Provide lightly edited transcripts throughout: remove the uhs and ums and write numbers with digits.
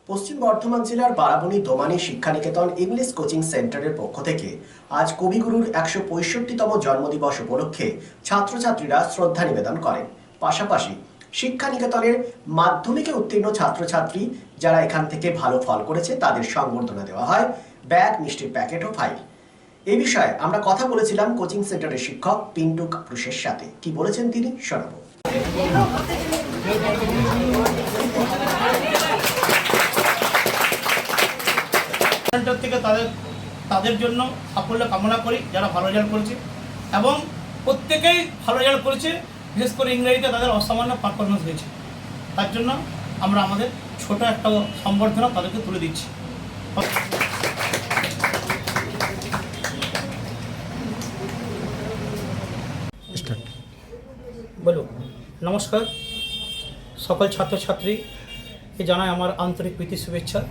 পশ্চিম বর্ধমান জেলার Barabani দোমানী শিক্ষানিকেতন English coaching সেন্টারের পক্ষ থেকে আজ কবিগুরুর ১৬৫তম জন্মদিবস উপলক্ষে ছাত্রছাত্রীরা শ্রদ্ধা নিবেদন করেন। পাশাপাশি শিক্ষানিকেতনের মাধ্যমিকে উত্তীর্ণ ছাত্রছাত্রী যারা এখান থেকে ভালো ফল করেছে তাদের সংবর্ধনা দেওয়া হয়, ব্যাগ, মিষ্টির প্যাকেট ও ফাইল। এই বিষয়ে আমরা কথা বলেছিলাম কোচিং সেন্টারের শিক্ষক পিন্টু কাপুরুষের সাথে। কি বলেছেন তিনি শোনাবো। সেন্টার থেকে তাদের জন্য সাফল্য কামনা করি যারা ভালো রেজাল্ট করেছে, এবং প্রত্যেকেই ভালো রেজাল্ট করেছে। বিশেষ করে ইংরেজিতে তাদের অসামান্য পারফরমেন্স হয়েছে, তার জন্য আমরা আমাদের ছোট একটা সম্বর্ধনা তাদেরকে তুলে দিচ্ছি। বলো, নমস্কার সকল ছাত্রছাত্রীকে জানাই আমার আন্তরিক প্রীতি শুভেচ্ছা।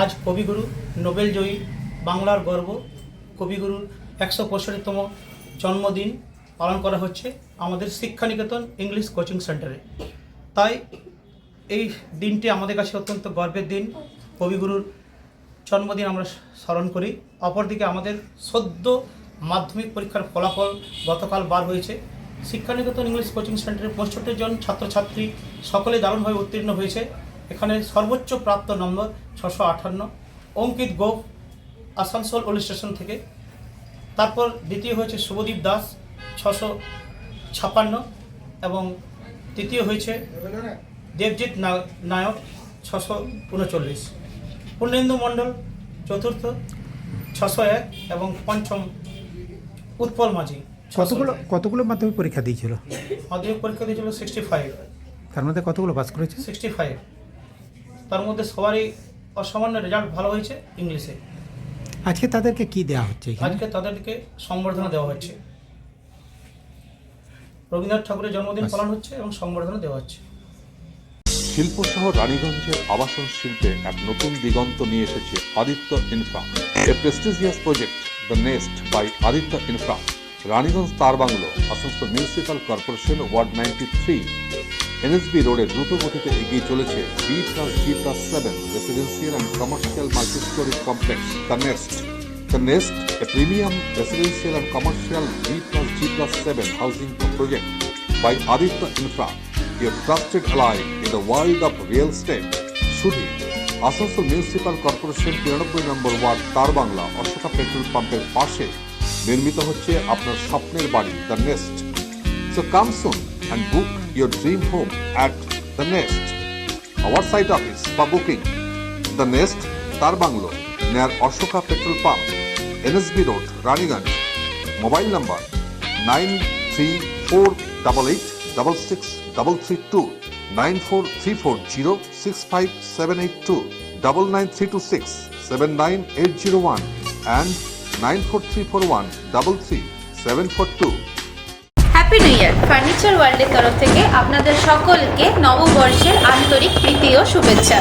আজ কবিগুরু নোবেল জয়ী, বাংলার গর্ব কবিগুরুর ১৬৫তম জন্মদিন পালন করা হচ্ছে আমাদের শিক্ষানিকেতন ইংলিশ কোচিং সেন্টারে। তাই এই দিনটি আমাদের কাছে অত্যন্ত গর্বের দিন। কবিগুরুর জন্মদিন আমরা স্মরণ করি। অপরদিকে আমাদের সদ্য মাধ্যমিক পরীক্ষার ফলাফল গতকাল বার হয়েছে। শিক্ষানিকেতন ইংলিশ কোচিং সেন্টারে ৬৫ জন ছাত্রছাত্রী সকলে দারুণভাবে উত্তীর্ণ হয়েছে। এখানে সর্বোচ্চ প্রাপ্ত নম্বর ৬৫৮। অঙ্কিত গোপ আসানসোল ওল্ড স্টেশন থেকে। তারপর দ্বিতীয় হয়েছে শুভদীপ দাস ৬৫৬, এবং তৃতীয় হয়েছে দেবজিৎ নায়ক ৬৩৯। পূর্ণেন্দু মণ্ডল চতুর্থ ৬০১, এবং পঞ্চম উৎপল মাঝি। কতগুলো মাধ্যমিক পরীক্ষা দিয়েছিল? মাধ্যমিক পরীক্ষা দিয়েছিল 65। তার মধ্যে কতগুলো পাস করেছে? 65। তার মধ্যে সবারই অসামান্য রেজাল্ট ভালো হয়েছে ইংলিশে। আজকে তাদেরকে কি দেওয়া হচ্ছে? আজকে তাদেরকে সংবর্ধনা দেওয়া হচ্ছে। রবীন্দ্রনাথ ঠাকুরের জন্মদিন পালন হচ্ছে এবং সংবর্ধনা দেওয়া হচ্ছে। শিল্প শহর রানীগঞ্জের আবাসন শিল্পে এক নতুন দিগন্ত নিয়ে এসেছে Aditya infra, a prestigious project the nest by Aditya infra. Raniganj Tarbangla, Asansol municipal corporation, ward 93, NSB রোডে দ্রুত গতিতে এগিয়ে চলেছে B+G+7 residential and commercial multi storey complex the nest. The Nest, a premium residential and commercial B+G+7 housing project by Aditya Infra, your trusted ally in the world of real estate. Shudhi, Asansol Municipal Corporation 93 number word তার Bangla Ashoka petrol পাম্পের পাশে নির্মিত হচ্ছে আপনার স্বপ্নের বাড়ি the nest. So come soon and book your dream home at the Nest. Our site office for booking the Nest, তার bungalow, near Ashoka Petrol Pump, NSB Road, Raniganj. Mobile number 9348866332, 9434065782, 99326 and 9434133 happy new year! Furniture ওয়ার্ল্ডের তরফ থেকে আপনাদের সকলকে নববর্ষের আন্তরিক প্রীতি ও শুভেচ্ছা।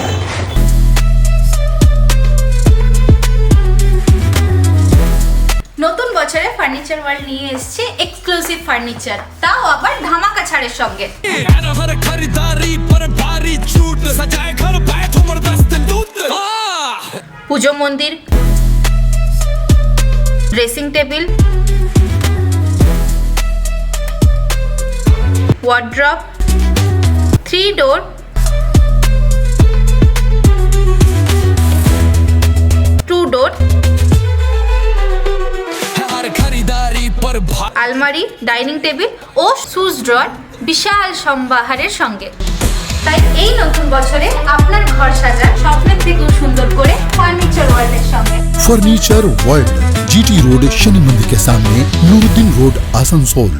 নতুন বছরে ফার্নিচার ওয়ার্ল্ড নিয়ে এসেছে এক্সক্লুসিভ ফার্নিচার, তাও আবার ধামাকা ছাড়ের সঙ্গে। পুজো মন্দির, ড্রেসিং টেবিল, ওয়ার্ড্রপ, 3 ডোর, 2 ডোর, আলমারি, ডাইনিং টেবিল ও শুজ ড্রয়ার বিশাল সম্ভারের সঙ্গে। তাই এই নতুন বছরে আপনার ঘর সাজান স্বপ্নের থেকেও সুন্দর করে ফার্নিচার ওয়ার্ল্ডের সঙ্গে। Furniture world, GT road, Shani मंदिर के सामने, नूरुद्दीन रोड, आसनसोल।